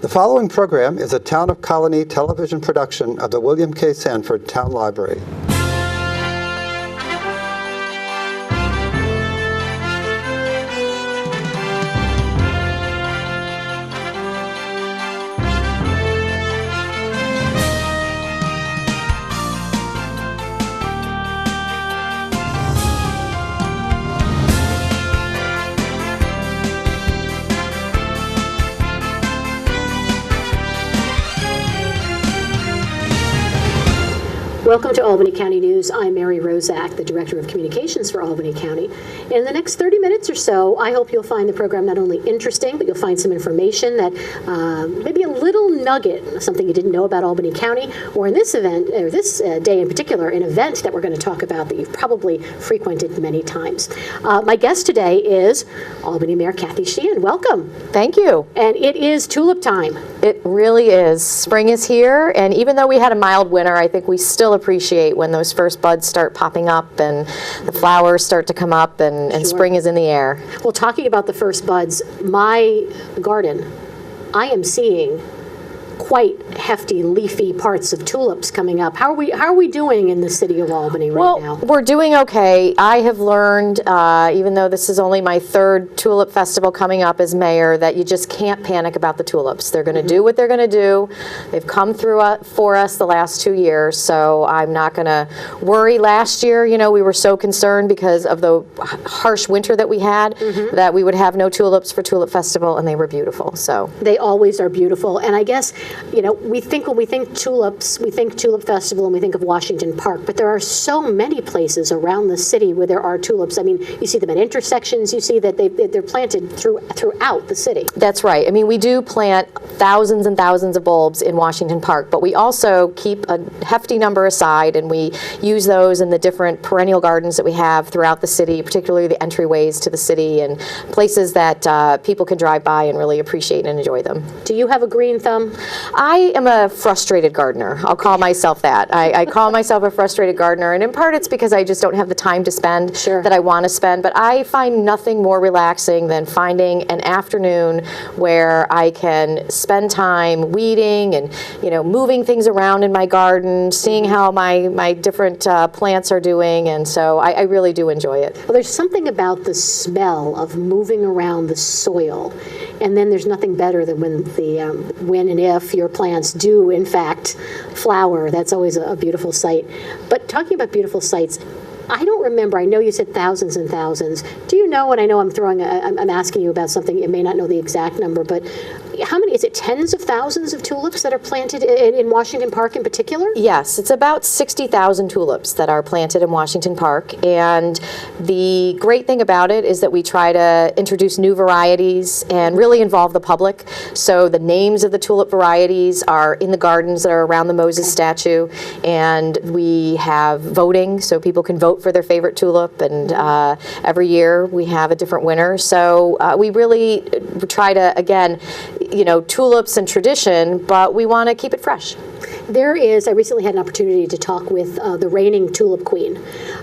The following program is a Town of Colonie television production of the William K. Sanford Town Library. Welcome to Albany County News. I'm Mary Rozak, the Director of Communications for Albany County. In the next 30 minutes or so, I hope you'll find the program not only interesting, but you'll find some information that maybe a little nugget, something you didn't know about Albany County, or in this event, or this day in particular, an event that we're going to talk about that you've probably frequented many times. My guest today is Albany Mayor Kathy Sheehan. Welcome. Thank you. And it is tulip time. It really is. Spring is here, and even though we had a mild winter, I think we still appreciate when those first buds start popping up and the flowers start to come up and Sure. Spring is in the air. Well, talking about the first buds, my garden, I am seeing quite hefty, leafy parts of tulips coming up. How are we doing in the city of Albany right now? Well, we're doing okay. I have learned, even though this is only my third Tulip Festival coming up as mayor, that you just can't panic about the tulips. They're going to do what they're going to do. They've come through for us the last 2 years, so I'm not going to worry. Last year, you know, we were so concerned because of the harsh winter that we had that we would have no tulips for Tulip Festival, and they were beautiful. So they always are beautiful, and I guess, you know, when we think tulips, we think Tulip Festival and we think of Washington Park, but there are so many places around the city where there are tulips. I mean, you see them at intersections, you see that they're planted throughout the city. That's right. I mean, we do plant thousands and thousands of bulbs in Washington Park, but we also keep a hefty number aside, and we use those in the different perennial gardens that we have throughout the city, particularly the entryways to the city and places that people can drive by and really appreciate and enjoy them. Do you have a green thumb? I am a frustrated gardener. I'll call myself that. I call myself a frustrated gardener, and in part it's because I just don't have the time to spend that I want to spend, but I find nothing more relaxing than finding an afternoon where I can spend time weeding and, you know, moving things around in my garden, seeing how my different plants are doing, and so I really do enjoy it. Well, there's something about the smell of moving around the soil, and then there's nothing better than when and if your plants do, in fact, flower. That's always a beautiful sight. But talking about beautiful sights, I don't remember. I know you said thousands and thousands. Do you know, and I know I'm asking you about something, you may not know the exact number, but how many, is it tens of thousands of tulips that are planted in Washington Park in particular? Yes, it's about 60,000 tulips that are planted in Washington Park, and the great thing about it is that we try to introduce new varieties and really involve the public. So the names of the tulip varieties are in the gardens that are around the Moses statue, and we have voting, so people can vote for their favorite tulip, and every year we have a different winner. So we really try to, again, you know, tulips and tradition, but we want to keep it fresh. I recently had an opportunity to talk with the reigning Tulip Queen,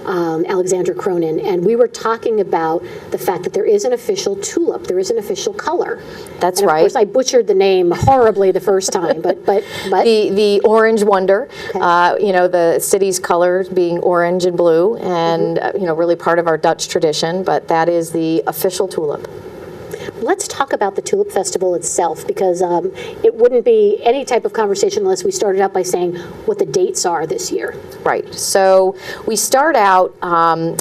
Alexandra Cronin, and we were talking about the fact that there is an official tulip, there is an official color. That's and right. Of course, I butchered the name horribly the first time, but the Orange Wonder, you know, the city's colors being orange and blue, and you know, really part of our Dutch tradition, but that is the official tulip. Let's talk about the Tulip Festival itself, because it wouldn't be any type of conversation unless we started out by saying what the dates are this year. Right. So we start out on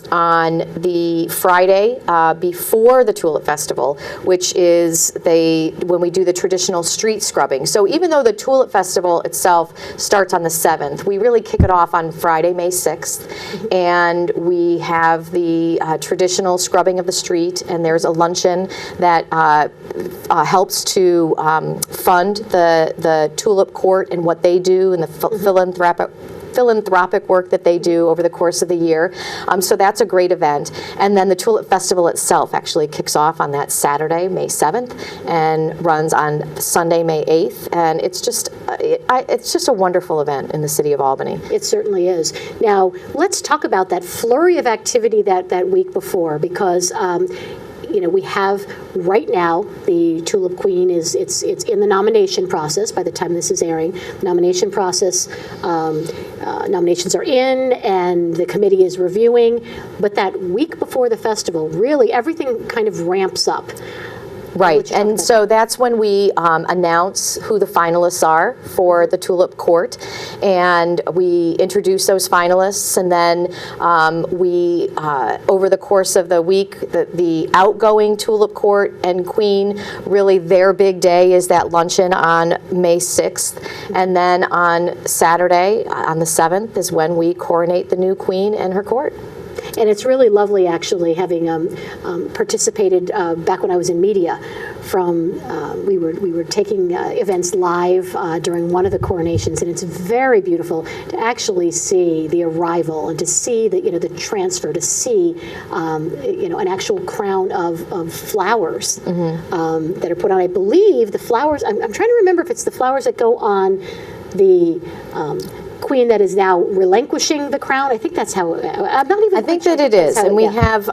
the Friday before the Tulip Festival, which is when we do the traditional street scrubbing. So even though the Tulip Festival itself starts on the 7th, we really kick it off on Friday, May 6th, and we have the traditional scrubbing of the street, and there's a luncheon that helps to fund the Tulip Court and what they do and the philanthropic work that they do over the course of the year. So that's a great event. And then the Tulip Festival itself actually kicks off on that Saturday, May 7th, and runs on Sunday, May 8th. And it's just a wonderful event in the city of Albany. It certainly is. Now, let's talk about that flurry of activity that week before, because we have right now the Tulip Queen it's in the nomination process. By the time this is airing, nomination process, nominations are in, and the committee is reviewing. But that week before the festival, really everything kind of ramps up. Right, and so that's when we announce who the finalists are for the Tulip Court, and we introduce those finalists, and then we, over the course of the week, the outgoing Tulip Court and Queen, really their big day is that luncheon on May 6th, and then on Saturday, on the 7th, is when we coronate the new Queen and her court. And it's really lovely, actually, having participated back when I was in media. We were taking events live during one of the coronations, and it's very beautiful to actually see the arrival and to see the transfer, to see an actual crown of flowers that are put on. I believe the flowers. I'm trying to remember if it's the flowers that go on the Queen that is now relinquishing the crown. I think that's how. I'm not even. I think that it is, and we have.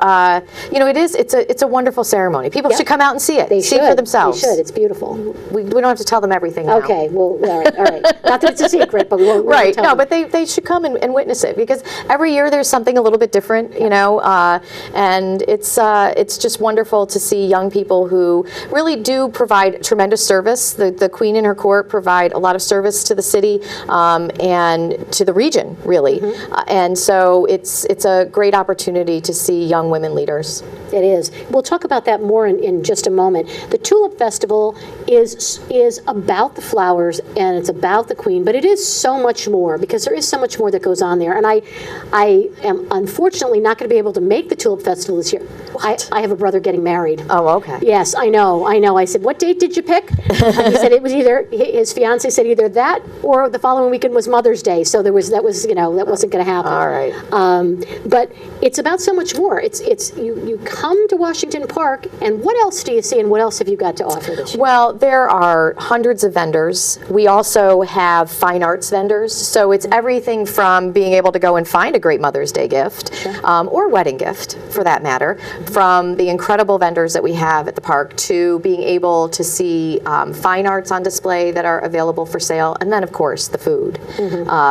It is. It's a wonderful ceremony. People should come out and see it. They see it for themselves. They should. It's beautiful. We don't have to tell them everything now. Okay. Well, all right. Not that it's a secret, but we won't. Right. Tell No, them. but they should come and witness it, because every year there's something a little bit different, and it's just wonderful to see young people who really do provide tremendous service. The Queen and her court provide a lot of service to the city and to the region, really. And so it's a great opportunity to see young women leaders. It is. We'll talk about that more in just a moment. The Tulip Festival is about the flowers and it's about the Queen, but it is so much more, because there is so much more that goes on there. And I am unfortunately not going to be able to make the Tulip Festival this year. I have a brother getting married. Oh, okay. Yes, I know. I said, what date did you pick? He said it was either, his fiance said either that or the following weekend was Mother's Day. So that wasn't going to happen. All right. But it's about so much more. It's you come to Washington Park, and what else do you see, and what else have you got to offer this year? Well, there are hundreds of vendors. We also have fine arts vendors. So it's everything from being able to go and find a great Mother's Day gift, or wedding gift for that matter, from the incredible vendors that we have at the park, to being able to see fine arts on display that are available for sale, and then of course the food.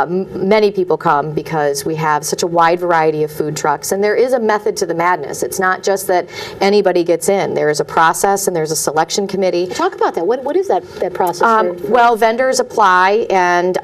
Many people come because we have such a wide variety of food trucks, and there is a method to the madness. It's not just that anybody gets in. There is a process, and there's a selection committee. Talk about that. What is that process? Well, vendors apply, and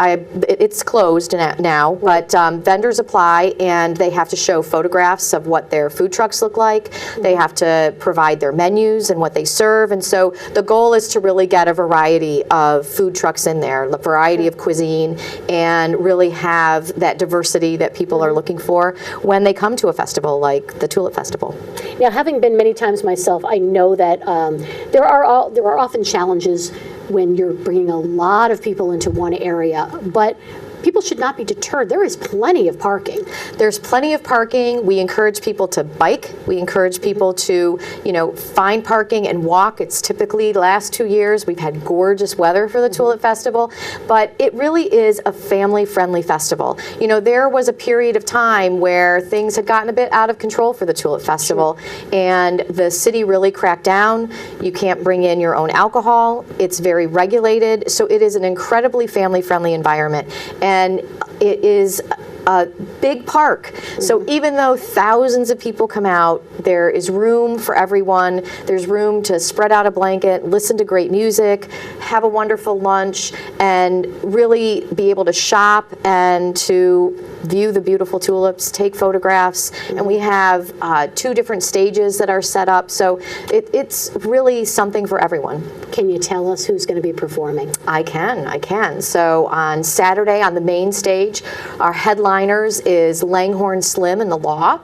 it's closed now, but vendors apply, and they have to show photographs of what their food trucks look like. They have to provide their menus and what they serve, and so the goal is to really get a variety of food trucks in there, a variety of cuisine, and really have that diversity that people are looking for when they come to a festival like the Tulip Festival. Now, having been many times myself, I know that there are often challenges when you're bringing a lot of people into one area, but people should not be deterred. There is plenty of parking. There's plenty of parking. We encourage people to bike. We encourage people to, find parking and walk. It's typically the last 2 years we've had gorgeous weather for the Tulip Festival, but it really is a family-friendly festival. There was a period of time where things had gotten a bit out of control for the Tulip Festival, and the city really cracked down. You can't bring in your own alcohol. It's very regulated, so it is an incredibly family-friendly environment. And it is a big park. So even though thousands of people come out, there is room for everyone. There's room to spread out a blanket, listen to great music, have a wonderful lunch, and really be able to shop and to view the beautiful tulips, take photographs. And we have 2 different stages that are set up. So it's really something for everyone. Can you tell us who's going to be performing? I can. So on Saturday on the main stage, our headliners is Langhorne Slim and the Law,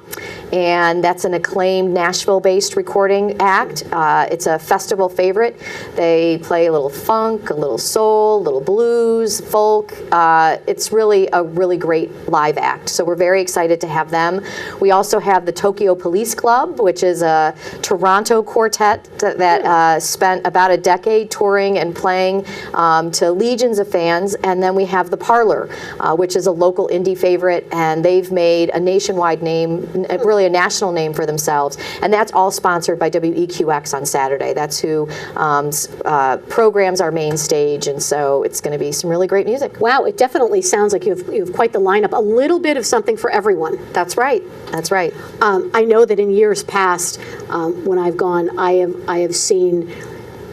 and that's an acclaimed Nashville-based recording act. It's a festival favorite. They play a little funk, a little soul, a little blues, folk. It's really a really great live act. So we're very excited to have them. We also have the Tokyo Police Club, which is a Toronto quartet that spent about a decade touring and playing to legions of fans. And then we have the Parlor, which is a local indie favorite, and they've made a nationwide name, really a national name for themselves. And that's all sponsored by WEQX on Saturday. That's who programs our main stage, and so it's going to be some really great music. Wow, it definitely sounds like you have quite the lineup. A little bit of something for everyone. That's right. That's right. I know that in years past, when I've gone, I have seen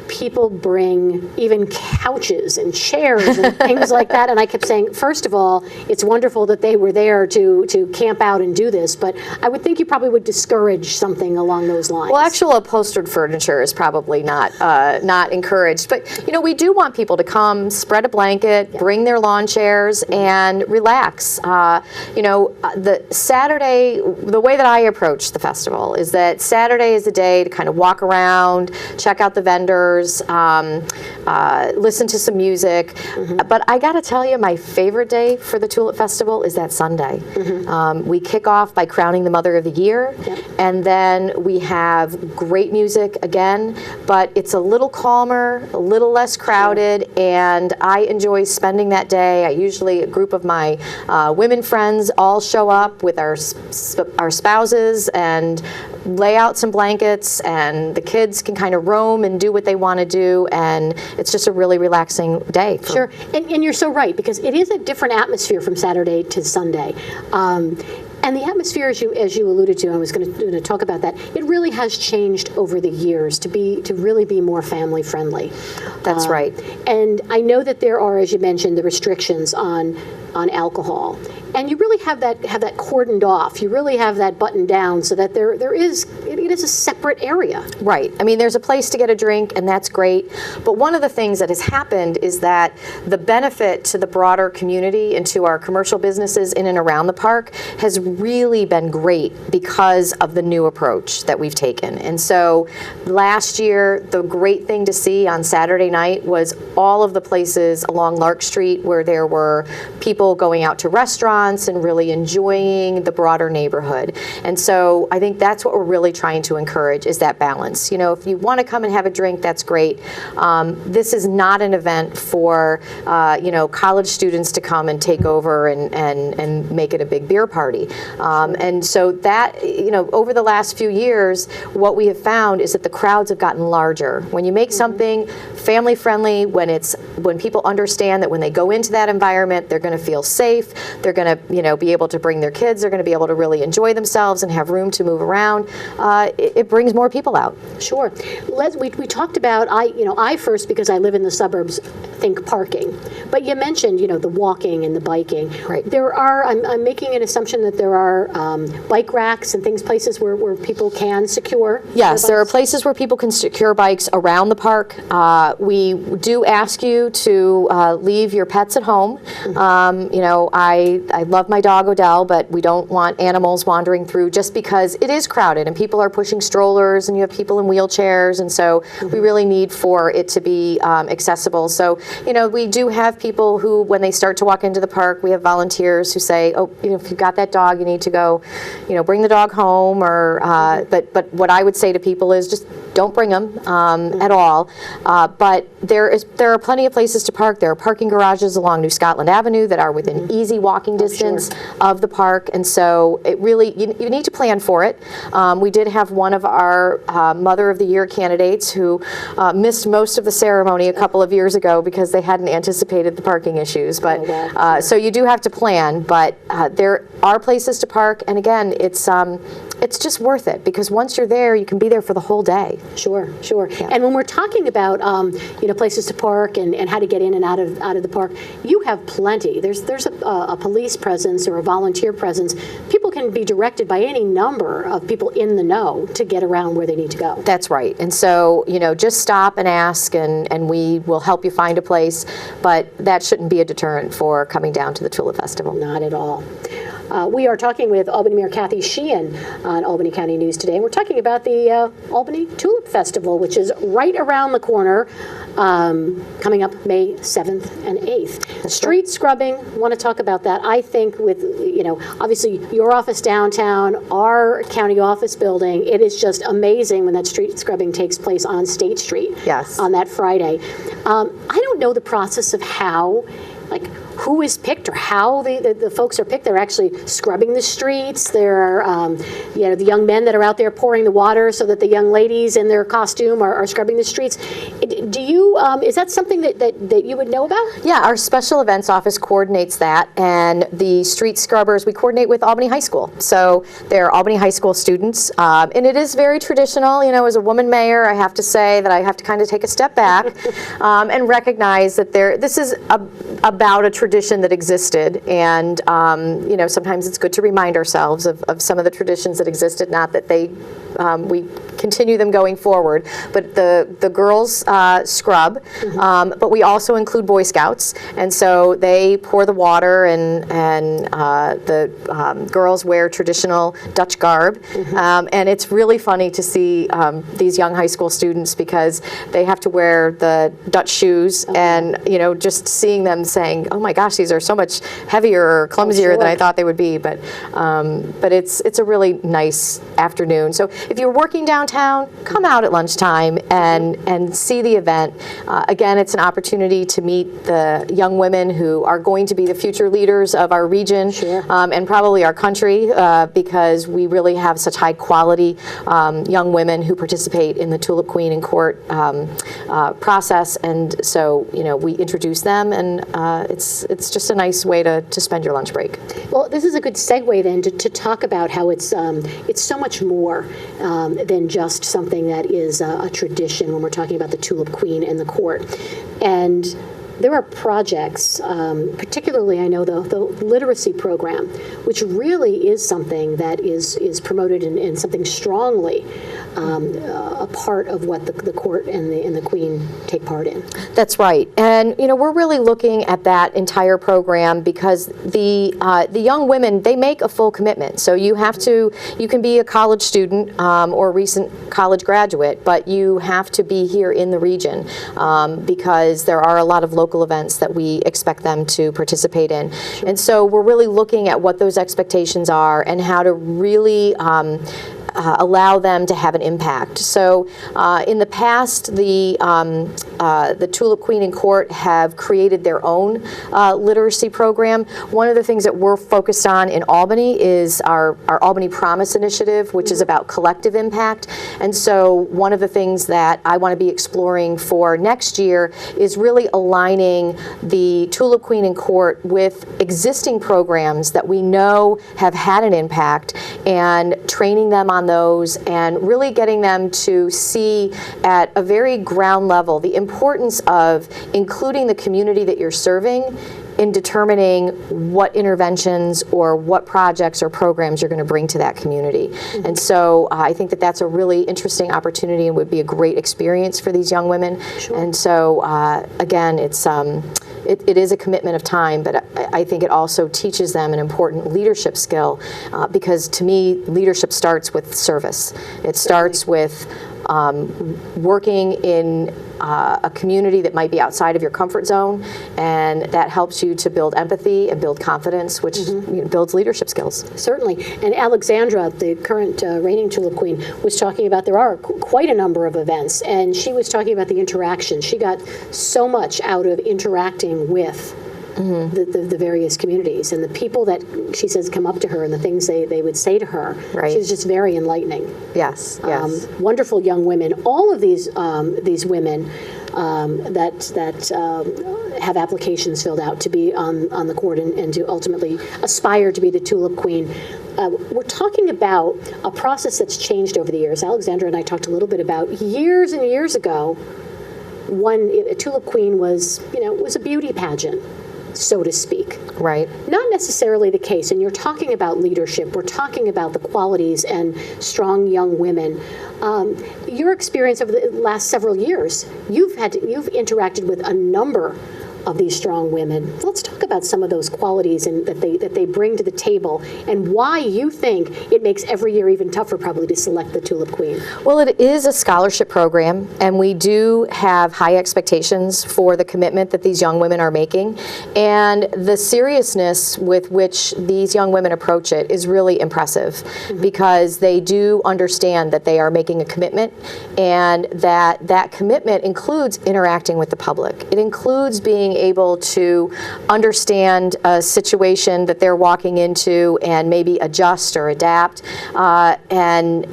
people bring even couches and chairs and things like that, and I kept saying, first of all, it's wonderful that they were there to camp out and do this, but I would think you probably would discourage something along those lines. Well, actual upholstered furniture is probably not encouraged, but we do want people to come, spread a blanket, bring their lawn chairs, and relax. The Saturday, the way that I approach the festival is that Saturday is a day to kind of walk around, check out the vendors, listen to some music. But I got to tell you, my favorite day for the Tulip Festival is that Sunday. We kick off by crowning the Mother of the Year, and then we have great music again, but it's a little calmer, a little less crowded, and I enjoy spending that day. A group of my women friends all show up with our spouses and lay out some blankets, and the kids can kind of roam and do what they want to do, and it's just a really relaxing day. Sure, and you're so right, because it is a different atmosphere from Saturday to Sunday. And the atmosphere, as you alluded to, I was going to talk about that, it really has changed over the years to really be more family friendly. That's right. And I know that there are, as you mentioned, the restrictions on alcohol. And you really have that cordoned off. You really have that buttoned down so that it is a separate area. Right. I mean, there's a place to get a drink, and that's great. But one of the things that has happened is that the benefit to the broader community and to our commercial businesses in and around the park has really been great because of the new approach that we've taken. And so last year, the great thing to see on Saturday night was all of the places along Lark Street where there were people going out to restaurants and really enjoying the broader neighborhood. And so I think that's what we're really trying to encourage, is that balance. If you want to come and have a drink, that's great. This is not an event for college students to come and take over and make it a big beer party. And so that, over the last few years, what we have found is that the crowds have gotten larger. When you make something family friendly, when people understand that when they go into that environment, they're going to feel safe, they're going to be able to bring their kids, they're going to be able to really enjoy themselves and have room to move around, it brings more people out. Sure. We talked about, I first, because I live in the suburbs, think parking. But you mentioned, the walking and the biking. Right. I'm making an assumption that there are bike racks and places where people can secure. Yes, there are places where people can secure bikes around the park. We do ask you to leave your pets at home. I love my dog Odell, but we don't want animals wandering through just because it is crowded and people are pushing strollers and you have people in wheelchairs, and so we really need for it to be accessible. So, we do have people who, when they start to walk into the park, we have volunteers who say, if you've got that dog, you need to go, bring the dog home, or, but what I would say to people is just don't bring them at all. But there are plenty of places to park. There are parking garages along New Scotland Avenue that are within easy walking distance of the park, and so it really, you need to plan for it. We did have one of our Mother of the Year candidates who missed most of the ceremony a couple of years ago because they hadn't anticipated the parking issues. But so you do have to plan, but there are places to park, and again, it's just worth it because once you're there, you can be there for the whole day. Sure. Yeah. And when we're talking about places to park and how to get in and out of the park, you have plenty. There's a police presence or a volunteer presence. People can be directed by any number of people in the know to get around where they need to go. That's right. And so, just stop and ask, and we will help you find a place. But that shouldn't be a deterrent for coming down to the Tulip Festival. Not at all. We are talking with Albany Mayor Kathy Sheehan on Albany County News Today, and we're talking about the Albany Tulip Festival, which is right around the corner, coming up May 7th and 8th. Street scrubbing, want to talk about that. I think with, obviously your office downtown, our county office building, it is just amazing when that street scrubbing takes place on State Street. Yes. On that Friday. I don't know the process of how, who is picked or how the folks are picked. They're actually scrubbing the streets. There are, the young men that are out there pouring the water so that the young ladies in their costume are scrubbing the streets. Do you, is that something that you would know about? Yeah, our special events office coordinates that, and the street scrubbers, we coordinate with Albany High School. So they're Albany High School students, and it is very traditional. As a woman mayor, I have to say that I have to kind of take a step back and recognize that this is about a tradition that existed, and sometimes it's good to remind ourselves of some of the traditions that existed, not that we continue them going forward, but the girls scrub, but we also include Boy Scouts, and so they pour the water, and the girls wear traditional Dutch garb, and it's really funny to see these young high school students, because they have to wear the Dutch shoes, and just seeing them saying, oh my gosh, these are so much heavier or clumsier than I thought they would be, but it's a really nice afternoon. So if you're working downtown, come out at lunchtime and see the event. Again, it's an opportunity to meet the young women who are going to be the future leaders of our region, and probably our country, because we really have such high quality young women who participate in the Tulip Queen and Court process, and so we introduce them, and it's just a nice way to spend your lunch break. Well, this is a good segue then to talk about how it's so much more than just something that is a tradition when we're talking about the Tulip Queen and the Court. And there are projects, particularly I know the literacy program, which really is something that is promoted and something strongly a part of what the Court and the Queen take part in. That's right, and we're really looking at that entire program, because the young women, they make a full commitment. So you can be a college student or a recent college graduate, but you have to be here in the region, because there are a lot of local events that we expect them to participate in. And so we're really looking at what those expectations are and how to really allow them to have an impact. So in the past, the Tulip Queen and Court have created their own literacy program. One of the things that we're focused on in Albany is our Albany Promise initiative, which is about collective impact. And so one of the things that I want to be exploring for next year is really aligning the Tulip Queen and Court with existing programs that we know have had an impact, and training them on those, and really getting them to see at a very ground level the importance of including the community that you're serving in determining what interventions or what projects or programs you're going to bring to that community. And so I think that that's a really interesting opportunity and would be a great experience for these young women. And so again, it is a commitment of time, but I think it also teaches them an important leadership skill, because to me, leadership starts with service. It starts with working in a community that might be outside of your comfort zone, and that helps you to build empathy and build confidence, which builds leadership skills. Certainly. And Alexandra, the current reigning Tulip Queen, was talking about there are quite a number of events, and she was talking about the interaction. She got so much out of interacting with the various communities, and the people that she says come up to her and the things they would say to her. Right. She was just very enlightening. Yes, yes. Wonderful young women. All of these women that have applications filled out to be on the court and to ultimately aspire to be the Tulip Queen. We're talking about a process that's changed over the years. Alexandra and I talked a little bit about years and years ago. A Tulip Queen was a beauty pageant, so to speak. Right. Not necessarily the case. And you're talking about leadership. We're talking about the qualities and strong young women. Your experience over the last several years, you've interacted with a number of these strong women. Let's talk about some of those qualities and that they bring to the table, and why you think it makes every year even tougher probably to select the Tulip Queen. Well, it is a scholarship program, and we do have high expectations for the commitment that these young women are making, and the seriousness with which these young women approach it is really impressive, because they do understand that they are making a commitment, and that commitment includes interacting with the public. It includes being able to understand a situation that they're walking into and maybe adjust or adapt, and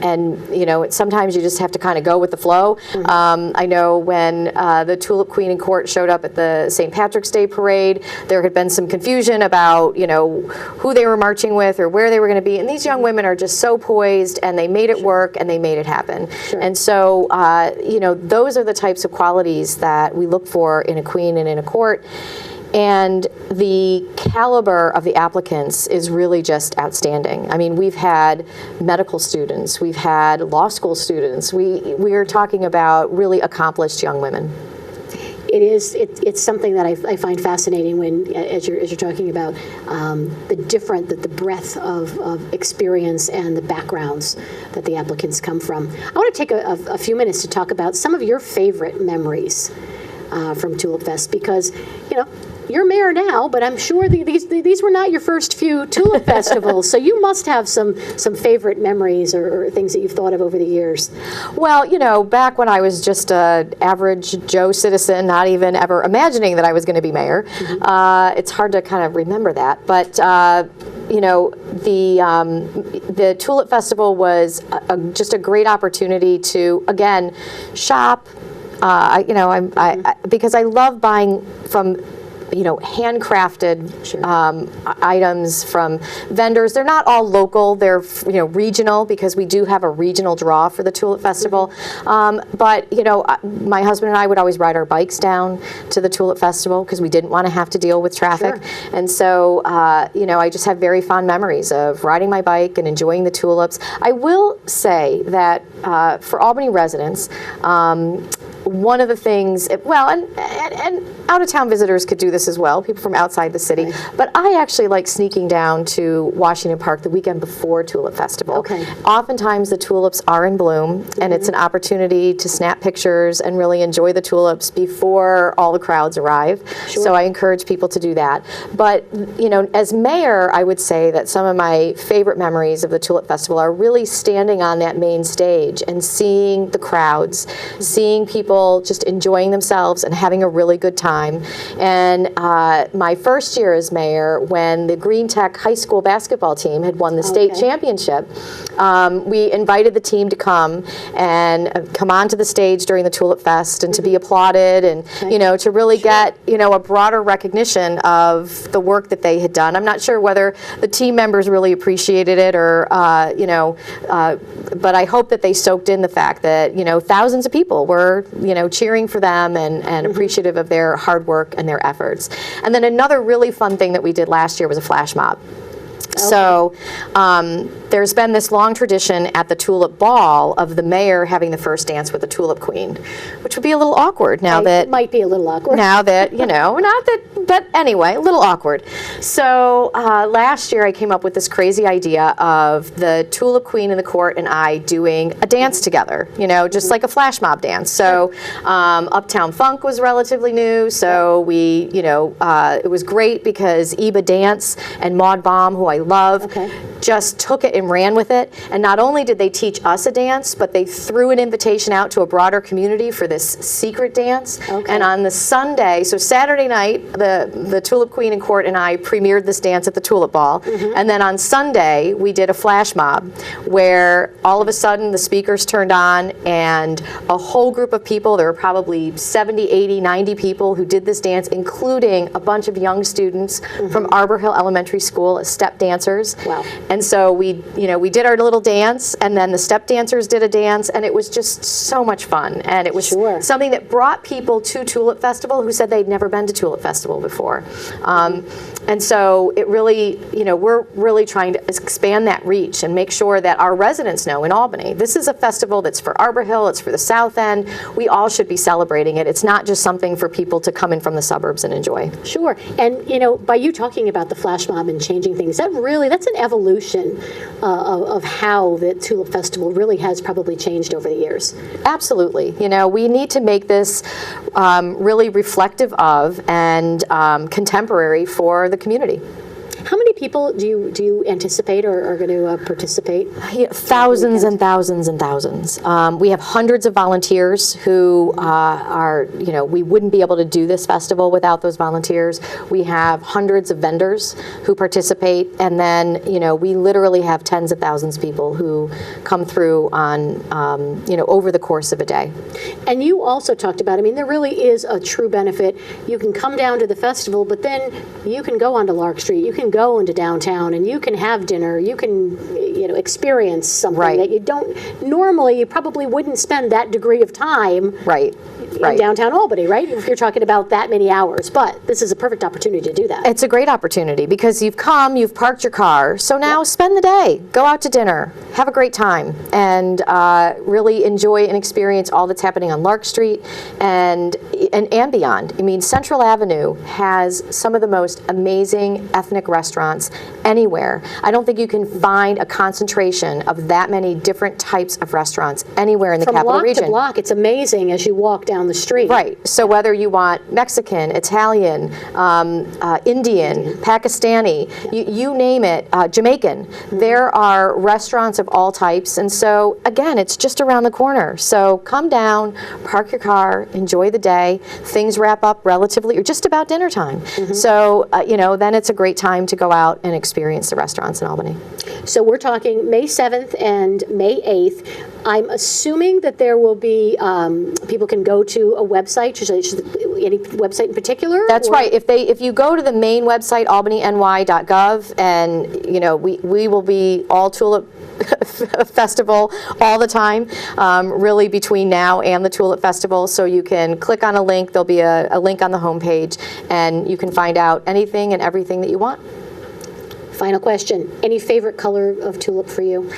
you know, sometimes you just have to kind of go with the flow. I know when the Tulip Queen in court showed up at the St. Patrick's Day parade, there had been some confusion about, you know, who they were marching with or where they were going to be, and these young women are just so poised, and they made it work, and they made it happen. And so, you know, those are the types of qualities that we look for in a queen and in a court. And the caliber of the applicants is really just outstanding. I mean, we've had medical students, we've had law school students. We are talking about really accomplished young women. It's something that I find fascinating when, as you're talking about the breadth of experience and the backgrounds that the applicants come from. I want to take a few minutes to talk about some of your favorite memories from Tulip Fest, because, you know, you're mayor now, but I'm sure these were not your first few Tulip festivals, so you must have some favorite memories or things that you've thought of over the years. Well, you know, back when I was just an average Joe citizen, not even ever imagining that I was going to be mayor, it's hard to kind of remember that. But you know, the Tulip Festival was just a great opportunity to, again, shop. You know, because I love buying from, you know, handcrafted items from vendors. They're not all local. They're, you know, regional, because we do have a regional draw for the Tulip Festival. But, you know, my husband and I would always ride our bikes down to the Tulip Festival because we didn't want to have to deal with traffic. And so, you know, I just have very fond memories of riding my bike and enjoying the tulips. I will say that for Albany residents, one of the things, well, and out-of-town visitors could do this as well, people from outside the city, but I actually like sneaking down to Washington Park the weekend before Tulip Festival. Oftentimes the tulips are in bloom, and it's an opportunity to snap pictures and really enjoy the tulips before all the crowds arrive. So I encourage people to do that. But, you know, as mayor, I would say that some of my favorite memories of the Tulip Festival are really standing on that main stage and seeing the crowds, seeing people just enjoying themselves and having a really good time. And my first year as mayor, when the Green Tech High School basketball team had won the state championship, we invited the team to come onto the stage during the Tulip Fest and to be applauded, and you know, to really get, you know, a broader recognition of the work that they had done. I'm not sure whether the team members really appreciated it or you know, but I hope that they soaked in the fact that, you know, thousands of people were, you know, cheering for them and appreciative of their hard work and their efforts. And then another really fun thing that we did last year was a flash mob. So there's been this long tradition at the Tulip Ball of the mayor having the first dance with the Tulip Queen, which would be a little awkward now that... It might be a little awkward. Now that, you know, not that, but anyway, a little awkward. So last year I came up with this crazy idea of the Tulip Queen in the court and I doing a dance together, you know, just like a flash mob dance. So Uptown Funk was relatively new, so we, you know, it was great because Eba Dance and Maud Baum, who I love, just took it and ran with it. And not only did they teach us a dance, but they threw an invitation out to a broader community for this secret dance. And on the Sunday, so Saturday night, the Tulip Queen in court and I premiered this dance at the Tulip Ball. And then on Sunday, we did a flash mob where all of a sudden the speakers turned on and a whole group of people, there were probably 70, 80, 90 people who did this dance, including a bunch of young students from Arbor Hill Elementary School, a step dance dancers. Wow. And so we did our little dance, and then the step dancers did a dance, and it was just so much fun. And it was Sure. something that brought people to Tulip Festival who said they'd never been to Tulip Festival before. And so it really, we're really trying to expand that reach and make sure that our residents know in Albany, this is a festival that's for Arbor Hill, it's for the South End. We all should be celebrating it. It's not just something for people to come in from the suburbs and enjoy. Sure. And, by you talking about the flash mob and changing things, that's an evolution of how the Tulip Festival really has probably changed over the years. Absolutely. We need to make this really reflective of and contemporary for the community. How many people do you anticipate are going to participate? Thousands and thousands and thousands. We have hundreds of volunteers who we wouldn't be able to do this festival without those volunteers. We have hundreds of vendors who participate, and then, we literally have tens of thousands of people who come through on, over the course of a day. And you also talked about, there really is a true benefit. You can come down to the festival, but then you can go onto Lark Street. You can go into downtown and you can have dinner. You can, experience something that you probably wouldn't spend that degree of time in downtown Albany, right? If you're talking about that many hours. But this is a perfect opportunity to do that. It's a great opportunity because you've parked your car. So now spend the day, go out to dinner, have a great time, and really enjoy and experience all that's happening on Lark Street and beyond. Central Avenue has some of the most amazing ethnic restaurants anywhere. I don't think you can find a concentration of that many different types of restaurants anywhere in the capital region. From block to block, it's amazing as you walk down the street. Right. So whether you want Mexican, Italian, Indian, Pakistani, you name it, Jamaican, there are restaurants of all types. And so, again, it's just around the corner. So come down, park your car, enjoy the day. Things wrap up relatively, or just about dinner time. So, then it's a great time to go out and experience the restaurants in Albany. So we're talking May 7th and May 8th. I'm assuming that there will be, people can go to a website, any website in particular? That's right. If you go to the main website, albanyny.gov, and we will be all Tulip Festival all the time, really between now and the Tulip Festival. So you can click on a link. There'll be a link on the homepage, and you can find out anything and everything that you want. Final question. Any favorite color of tulip for you?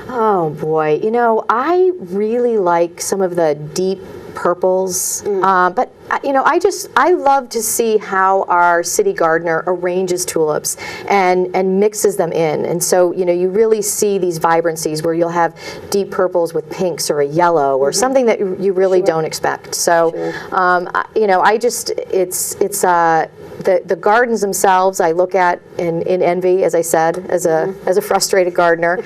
Oh boy, I really like some of the deep purples, but I love to see how our city gardener arranges tulips and mixes them in. And so, you really see these vibrancies where you'll have deep purples with pinks or a yellow or something that you really don't expect. So, the gardens themselves I look at in envy, as I said, as a frustrated gardener.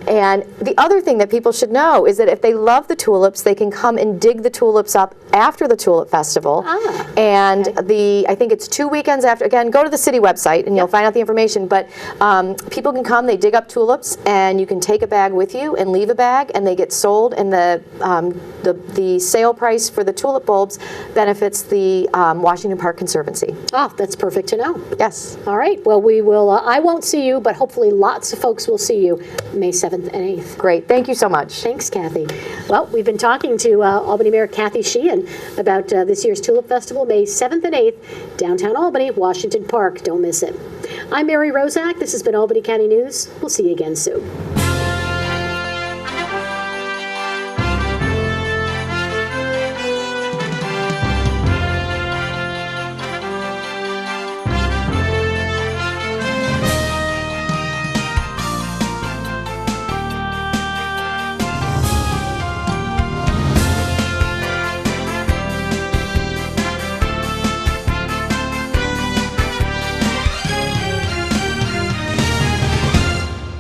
And the other thing that people should know is that if they love the tulips, they can come and dig the tulips up after the Tulip Festival. And I think it's 2 weekends after. Again, go to the city website and you'll find out the information. But people can come, they dig up tulips, and you can take a bag with you and leave a bag, and they get sold. And the sale price for the tulip bulbs benefits the Washington Park Conservancy. Oh, that's perfect to know. Yes. All right. Well, we will. I won't see you, but hopefully lots of folks will see you May 7th and 8th. Great. Thank you so much. Thanks, Kathy. Well, we've been talking to Albany Mayor Kathy Sheehan about this year's Tulip Festival, May 7th and 8th, downtown Albany, Washington Park. Don't miss it. I'm Mary Rozak. This has been Albany County News. We'll see you again soon.